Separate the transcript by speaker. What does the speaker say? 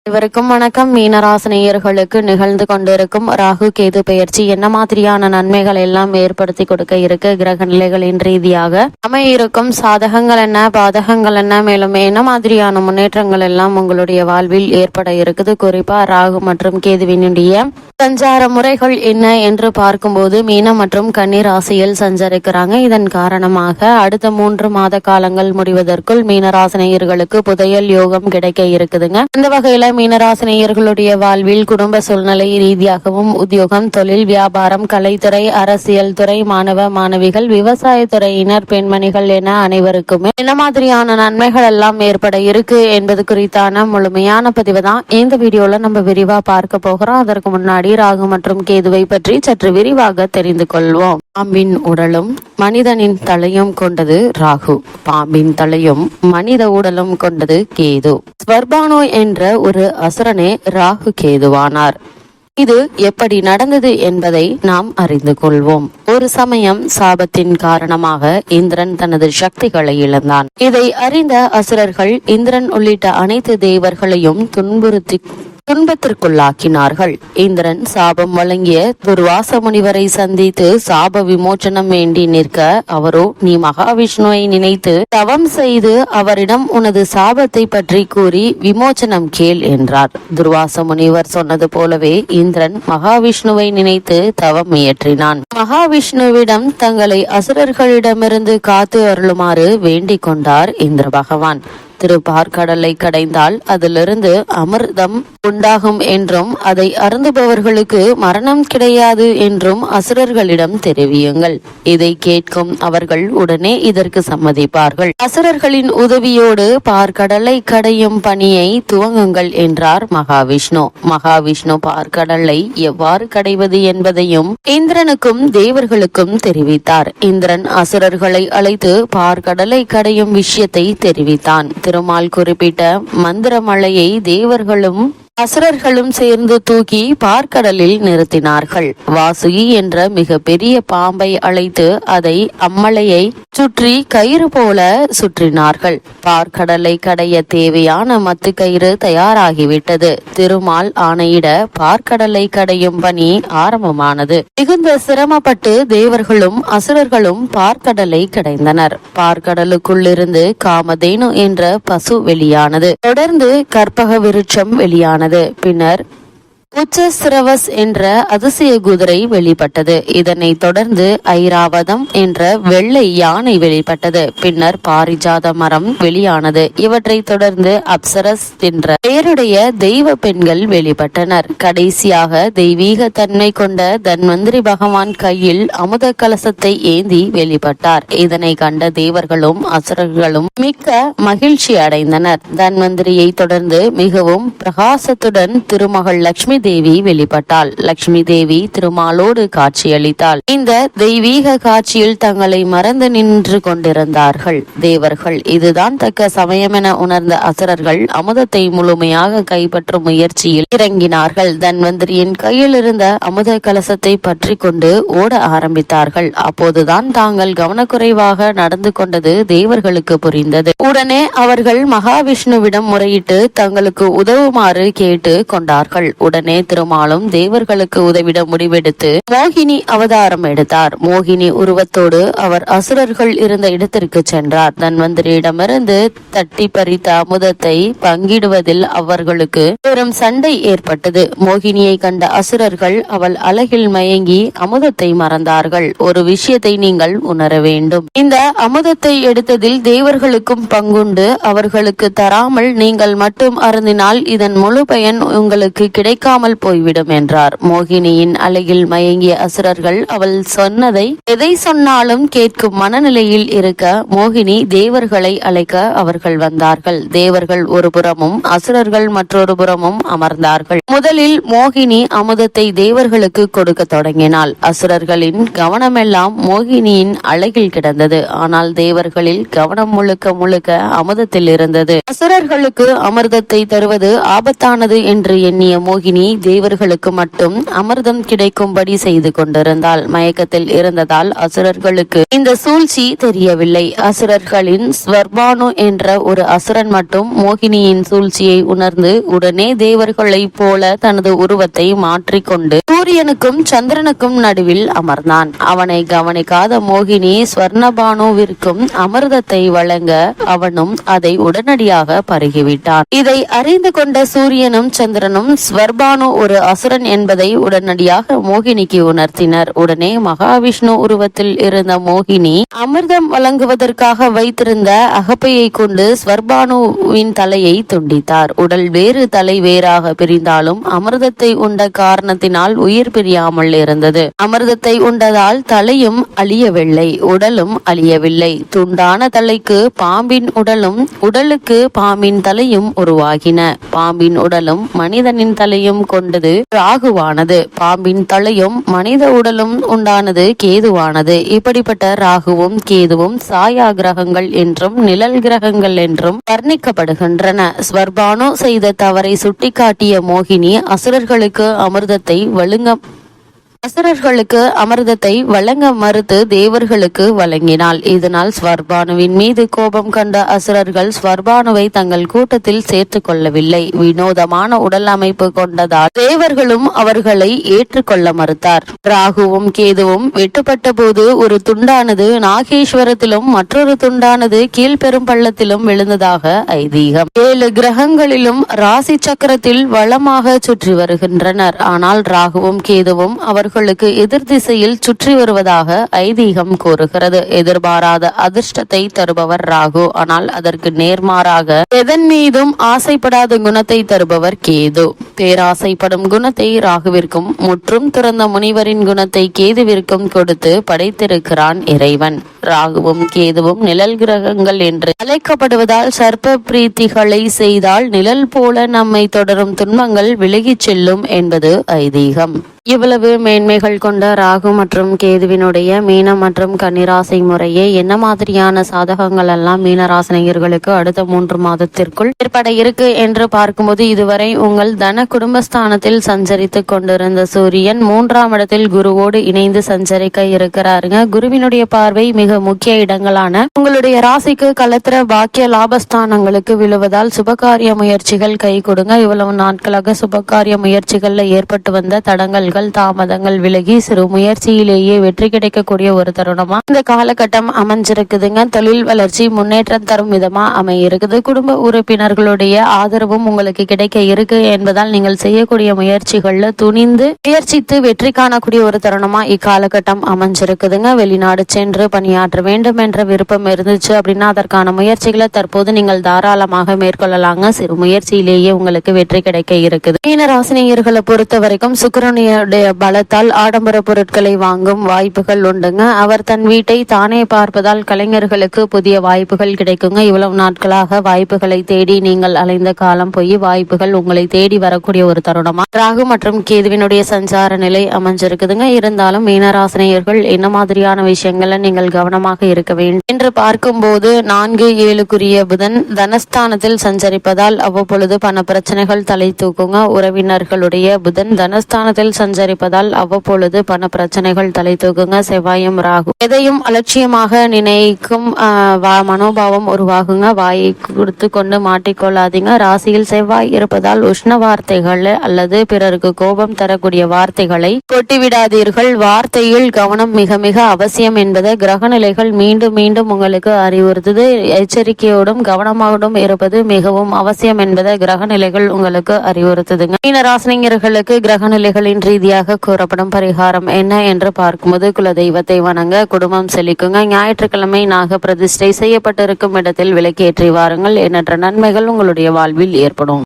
Speaker 1: இவருக்கும் வணக்கம். மீனராசினியர்களுக்கு நிகழ்ந்து கொண்டிருக்கும் ராகு கேது பெயர்ச்சி என்ன மாதிரியான நன்மைகள் எல்லாம் ஏற்படுத்தி கொடுக்க இருக்கு, கிரக நிலைகளின் ரீதியாக அமையிருக்கும் சாதகங்கள் என்ன, பாதகங்கள் என்ன, மேலும் என்ன மாதிரியான முன்னேற்றங்கள் எல்லாம் உங்களுடைய வாழ்வில் ஏற்பட இருக்குது, குறிப்பா ராகு மற்றும் கேதுவினுடைய சஞ்சார முறைகள் என்ன என்று பார்க்கும்போது மீனம் மற்றும் கன்னி ராசியில் சஞ்சரிக்கிறாங்க. இதன் காரணமாக அடுத்த 3 மாத காலங்கள் முடிவதற்குள் மீனராசினியர்களுக்கு புதையல் யோகம் கிடைக்க இருக்குதுங்க. இந்த வகையில மீனராசினியர்களுடைய வாழ்வில் குடும்ப சூழ்நிலை ரீதியாகவும் உத்தியோகம், தொழில், வியாபாரம், கலைத்துறை, அரசியல் துறை, மாணவ மாணவிகள், விவசாயத்துறையினர், பெண்மணிகள் என அனைவருக்குமே என்ன மாதிரியான நன்மைகள் எல்லாம் ஏற்பட இருக்கு என்பது குறித்தான முழுமையான பதிவு தான் இந்த வீடியோல நம்ம விரிவா பார்க்க போகிறோம். அதற்கு முன்னாடி ராகு மற்றும் கேதுவை பற்றி சற்று விரிவாக தெரிந்து கொள்வோம். பாம்பின் உடலும் மனிதனின் தலையும் கொண்டது ராகு, பாம்பின் தலையும் மனித உடலும் கொண்டது கேது. ஸ்வர்பானோ என்ற ஒரு அசுரனே ராகு கேதுவானார். இது எப்படி நடந்தது என்பதை நாம் அறிந்து கொள்வோம். ஒரு சமயம் சாபத்தின் காரணமாக இந்திரன் தனது சக்திகளை இழந்தான். இதை அறிந்த அசுரர்கள் இந்திரன் உள்ளிட்ட அனைத்து தேவர்களையும் துன்பத்திற்குள்ளாக்கினார்கள். இந்திரன் சாபம் வழங்கிய துர்வாச முனிவரை சந்தித்து சாப விமோச்சனம் வேண்டி நிற்க, அவரோ நீ மகாவிஷ்ணுவை நினைத்து தவம் செய்து அவரிடம் உனது சாபத்தை பற்றி கூறி விமோச்சனம் கேள் என்றார். துர்வாச முனிவர் சொன்னது போலவே இந்திரன் மகாவிஷ்ணுவை நினைத்து தவம் இயற்றினான். மகாவிஷ்ணுவிடம் தங்களை அசுரர்களிடமிருந்து காத்து அருளுமாறு வேண்டிக் கொண்டார் இந்திர பகவான். திருப்பார்கடலை கடைந்தால் அதிலிருந்து அமிர்தம் உண்டாகும் என்றும் அதை அருந்துபவர்களுக்கு மரணம் கிடையாது என்றும் அசுரர்களிடம் தெரிவியுங்கள். இதை கேட்கும் அவர்கள் உடனே இதற்கு சம்மதிப்பார்கள். அசுரர்களின் உதவியோடு பார்க்கடலை கடையும் பணியை துவங்குங்கள் என்றார் மகாவிஷ்ணு. மகாவிஷ்ணு பார்க்கடலை எவ்வாறு கடைவது என்பதையும் இந்திரனுக்கும் தேவர்களுக்கும் தெரிவித்தார். இந்திரன் அசுரர்களை அழைத்து பார்க்கடலை கடையும் விஷயத்தை தெரிவித்தான். திருமால் குறிப்பிட்ட மந்திரமலையை தேவர்களும் அசுரர்களும் சேர்ந்து தூக்கி பார்க்கடலில் நிறுத்தினார்கள். வாசுகி என்ற மிக பெரிய பாம்பை அழைத்து அதை அம்மலையை சுற்றி கயிறு போல சுற்றினார்கள். பார்க்கடலை கடைய தேவையான மத்து கயிறு தயாராகிவிட்டது. திருமால் ஆணையிட பார்க்கடலை கடையும் பணி ஆரம்பமானது. மிகுந்த சிரமப்பட்டு தேவர்களும் அசுரர்களும் பார்க்கடலை கடைந்தனர். பார்க்கடலுக்குள்ளிருந்து காமதேனு என்ற பசு வெளியானது. தொடர்ந்து கற்பக விருட்சம் வெளியானது. பின்னர் உச்சஸ்ரவஸ் என்ற அதிசய குதிரை வெளிப்பட்டது. இதனை தொடர்ந்து ஐராவதம் என்ற வெள்ளை யானை வெளிப்பட்டது. பின்னர் பாரிஜாத மரம் வெளியானது. இவற்றை தொடர்ந்து அப்சரஸ் என்ற பெயருடைய தெய்வ பெண்கள் வெளிப்பட்டனர். கடைசியாக தெய்வீக தன்மை கொண்ட தன்வந்திரி பகவான் கையில் அமுத கலசத்தை ஏந்தி வெளிப்பட்டார். இதனை கண்ட தேவர்களும் அசுரர்களும் மிக்க மகிழ்ச்சி அடைந்தனர். தன்வந்திரியை தொடர்ந்து மிகவும் பிரகாசத்துடன் திருமகள் லட்சுமி தேவி வெளிப்பட்டாள். லட்சுமி தேவி திருமாலோடு காட்சியளித்தாள். இந்த தெய்வீக காட்சியில் தங்களை மறந்து நின்று கொண்டிருந்தார்கள் தேவர்கள். இதுதான் தக்க சமயம் என உணர்ந்த அசுரர்கள் அமுதத்தை முழுமையாக கைப்பற்றும் முயற்சியில் இறங்கினார்கள். தன்வந்திரியின் கையில் இருந்த அமுத கலசத்தை பற்றி கொண்டு ஓட ஆரம்பித்தார்கள். அப்போதுதான் தாங்கள் கவனக்குறைவாக நடந்து கொண்டது தேவர்களுக்கு புரிந்தது. உடனே அவர்கள் மகாவிஷ்ணுவிடம் முறையிட்டு தங்களுக்கு உதவுமாறு கேட்டு கொண்டார்கள். உடனே திருமாலும் தேவர்களுக்கு உதவிட முடிவெடுத்து மோகினி அவதாரம் எடுத்தார். மோகினி உருவத்தோடு அவர் அசுரர்கள் இருந்த இடத்திற்கு சென்றார். தன்வந்திரியிடமிருந்து தட்டி பறித்த அமுதத்தை பங்கிடுவதில் அவர்களுக்கு பெரும் சண்டை ஏற்பட்டது. மோகினியை கண்ட அசுரர்கள் அவள் அழகில் மயங்கி அமுதத்தை மறந்தார்கள். ஒரு விஷயத்தை நீங்கள் உணர வேண்டும். இந்த அமுதத்தை எடுத்ததில் தேவர்களுக்கும் பங்குண்டு. அவர்களுக்கு தராமல் நீங்கள் மட்டும் அருந்தினால் இதன் முழு பயன் உங்களுக்கு கிடைக்காமல் போய்விடும் என்றார். மோகினியின் அழகில் மயங்கிய அசுரர்கள் அவள் சொன்னதை எதை சொன்னாலும் கேட்கும் மனநிலையில் இருக்க மோகினி தேவர்களை அழைக்க அவர்கள் வந்தார்கள். தேவர்கள் ஒரு புறமும் அசுரர்கள் மற்றொரு புறமும் அமர்ந்தார்கள். முதலில் மோகினி அமுதத்தை தேவர்களுக்கு கொடுக்க தொடங்கினாள். அசுரர்களின் கவனமெல்லாம் மோகினியின் அழகில் கிடந்தது. ஆனால் தேவர்களில் கவனம் முழுக்க முழுக்க அமுதத்தில் இருந்தது. அசுரர்களுக்கு அமிர்தத்தை தருவது ஆபத்தானது என்று எண்ணிய மோகினி தேவர்களுக்கு மட்டும் அமிர்தம் கிடைக்கும்படி செய்து கொண்டிருந்தாள். மயக்கத்தில் இருந்ததால் அசுரர்களுக்கு இந்த சூழ்ச்சி தெரியவில்லை. அசுரர்களின் ஸ்வர்பானு என்ற ஒரு அசுரன் மட்டும் மோகினியின் சூழ்ச்சியை உணர்ந்து உடனே தேவர்களைப் போல தனது உருவத்தை மாற்றிக்கொண்டு சூரியனுக்கும் சந்திரனுக்கும் நடுவில் அமர்ந்தான். அவனை கவனிக்காத மோகினி ஸ்வர்ணபானுவிற்கும் அமிர்தத்தை வழங்க அவனும் அதை உடனடியாக பருகிவிட்டான். இதை அறிந்து கொண்ட சூரியனும் சந்திரனும் ஸ்வர்பானு ஒரு அசுரன் என்பதை உடனடியாக மோகினிக்கு உணர்த்தினர். உடனே மகாவிஷ்ணு உருவத்தில் இருந்த மோகினி அமிர்தம் வழங்குவதற்காக வைத்திருந்த அகப்பையை கொண்டு ஸ்வர்பானுவின் தலையை துண்டித்தார். உடல் வேறு தலை வேறாக பிரிந்தாலும் அமிர்தத்தை உண்ட காரணத்தினால் உயிர் பிரியாமல் இருந்தது. அமிர்தத்தை உண்டதால் தலையும் அழியவில்லை, உடலும் அழியவில்லை. துண்டான தலைக்கு பாம்பின் உடலும் உடலுக்கு பாம்பின் தலையும் உருவாகின. பாம்பின் உடலும் மனிதனின் தலையும் கொண்டது ராகுவானது. பாம்பின் தலையும் மனித உடலும் உண்டானது கேதுவானது. இப்படிப்பட்ட ராகுவும் கேதுவும் சாயா கிரகங்கள் என்றும் நிழல் கிரகங்கள் என்றும் வர்ணிக்கப்படுகின்றன. ஸ்வர்பானு செய்த தவறை சுட்டிக்காட்டிய மோகினி அசுரர்களுக்கு அமிர்தத்தை வழங்க மறுத்து தேவர்களுக்கு வழங்கினாள். இதனால் ஸ்வர்பானுவின் மீது கோபம் கண்ட அசுரர்கள் ஸ்வர்பானுவை தங்கள் கூட்டத்தில் சேர்த்துக் கொள்ளவில்லை. வினோதமான உடல் அமைப்பு கொண்டதால் தேவர்களும் அவர்களை ஏற்றுக்கொள்ள மறுத்தார். ராகுவும் கேதுவும் வெட்டுப்பட்ட போது ஒரு துண்டானது நாகேஸ்வரத்திலும் மற்றொரு துண்டானது கீழ்பெரும் பள்ளத்திலும் விழுந்ததாக ஐதீகம். 7 கிரகங்களிலும் ராசி சக்கரத்தில் வளமாக சுற்றி வருகின்றனர். ஆனால் ராகுவும் கேதுவும் அவர்களுக்கு எதிர் திசையில் சுற்றி வருவதாக ஐதீகம் கூறுகிறது. எதிர்பாராத அதிர்ஷ்டத்தை தருபவர் ராகு. ஆனால் அதற்கு நேர்மாறாக எதன் மீதும் ஆசைப்படாத குணத்தை தருபவர் கேது. பேராசைப்படும் குணத்தை ராகுவிற்கும் முற்றும் துறந்த முனிவரின் குணத்தை கேதுவிற்கும் கொடுத்து படைத்திருக்கிறான் இறைவன். ராகுவும் கேதுவும் நிழல் கிரகங்கள் என்று அழைக்கப்படுவதால் சர்ப்ப பிரீத்திகளை செய்தால் நிழல் போல நம்மை தொடரும் துன்பங்கள் விலகிச் செல்லும் என்பது ஐதீகம். இவ்வளவு மேன்மைகள் கொண்ட ராகு மற்றும் கேதுவினுடைய மீனம் மற்றும் கன்னிராசி முறையே என்ன மாதிரியான சாதகங்கள் எல்லாம் மீனராசினியர்களுக்கு அடுத்த 3 மாதத்திற்குள் ஏற்பட இருக்கு என்று பார்க்கும்போது, இதுவரை உங்கள் தன குடும்பஸ்தானத்தில் சஞ்சரித்து கொண்டிருந்த சூரியன் 3ஆம் இடத்தில் குருவோடு இணைந்து சஞ்சரிக்க இருக்கிறாருங்க. குருவினுடைய பார்வை மிக முக்கிய இடங்களான உங்களுடைய ராசிக்கு களத்திர பாக்கிய லாபஸ்தானங்களுக்கு விழுவதால் சுபகாரிய முயற்சிகள் கை கொடுங்க. இவ்வளவு நாட்களாக சுபகாரிய முயற்சிகள்ல ஏற்பட்டு வந்த தடங்கள் தாமதங்கள் விலகி சிறு முயற்சியிலேயே வெற்றி கிடைக்கக்கூடிய ஒரு தருணமா இந்த காலகட்டம் அமைஞ்சிருக்குதுங்க. தொழில் வளர்ச்சி முன்னேற்றம் தரும் விதமா அமையிருக்குது. குடும்ப உறுப்பினர்களுடைய ஆதரவும் உங்களுக்கு கிடைக்க இருக்கு என்பதால் நீங்கள் செய்யக்கூடிய முயற்சிகள்ல துணிந்து முயற்சித்து வெற்றி காணக்கூடிய ஒரு தருணமா இக்காலகட்டம் அமைஞ்சிருக்குதுங்க. வெளிநாடு சென்று பணியாற்ற வேண்டும் என்ற விருப்பம் இருந்துச்சு அப்படின்னா அதற்கான முயற்சிகளை தற்போது நீங்கள் தாராளமாக மேற்கொள்ளலாங்க. சிறு முயற்சியிலேயே உங்களுக்கு வெற்றி கிடைக்க இருக்குது. மீனராசினியர்களை பொறுத்த வரைக்கும் சுக்கிரனுடைய பலத்தால் ஆடம்பர பொருட்களை வாங்கும் வாய்ப்புகள் உண்டுங்க. அவர் தன் வீட்டை தானே பார்ப்பதால் கலைஞர்களுக்கு புதிய வாய்ப்புகள் கிடைக்குங்க. இவ்வளவு நாட்களாக வாய்ப்புகளை தேடி நீங்கள் அலைந்த காலம் போய் வாய்ப்புகள் உங்களை தேடி வரக்கூடிய ஒரு தருணமா ராகு மற்றும் கேதுவினுடைய சஞ்சார நிலை அமைஞ்சிருக்குதுங்க. இருந்தாலும் மீனராசினியர்கள் என்ன மாதிரியான விஷயங்கள்ல நீங்கள் கவனமாக இருக்க வேண்டும் என்று பார்க்கும்போது 4-7 புதன் தனஸ்தானத்தில் சஞ்சரிப்பதால் அவ்வப்பொழுது பண பிரச்சனைகள் தலை தூக்குங்க. உறவினர்களுடைய புதன் தனஸ்தானத்தில் சஞ்சரிப்பதால் அவ்வப்பொழுது பண பிரச்சனைகள் தலை தூக்குங்க. செவ்வாயும் ராகு எதையும் அலட்சியமாக நினைக்கும் மனோபாவம் உருவாகுங்க. வாயை கொடுத்து கொண்டு மாட்டிக்கொள்ளாதீங்க. ராசியில் செவ்வாய் இருப்பதால் உஷ்ண வார்த்தைகள் அல்லது பிறருக்கு கோபம் தரக்கூடிய வார்த்தைகளை கொட்டிவிடாதீர்கள். வார்த்தையில் கவனம் மிக மிக அவசியம் என்பதை கிரகநிலைகள் மீண்டும் மீண்டும் உங்களுக்கு அறிவுறுத்துது. எச்சரிக்கையோடும் கவனமாகவும் இருப்பது மிகவும் அவசியம் என்பதை கிரகநிலைகள் உங்களுக்கு அறிவுறுத்துதுங்க. மீனராசினியர்களுக்கு கிரகநிலைகளின் ரீதியாக கூறப்படும் பரிகாரம் என்ன என்று பார்க்கும்போது குலதெய்வத்தை வணங்க, குடும்பம் செழிக்குங்க. ஞாயிற்றுக்கிழமை நாக பிரதிஷ்டை செய்யப்பட்டிருக்கும் இடத்தில் விளக்கேற்றி வாருங்கள். எண்ணற்ற நன்மைகள் உங்களுடைய வாழ்வில் ஏற்படும்.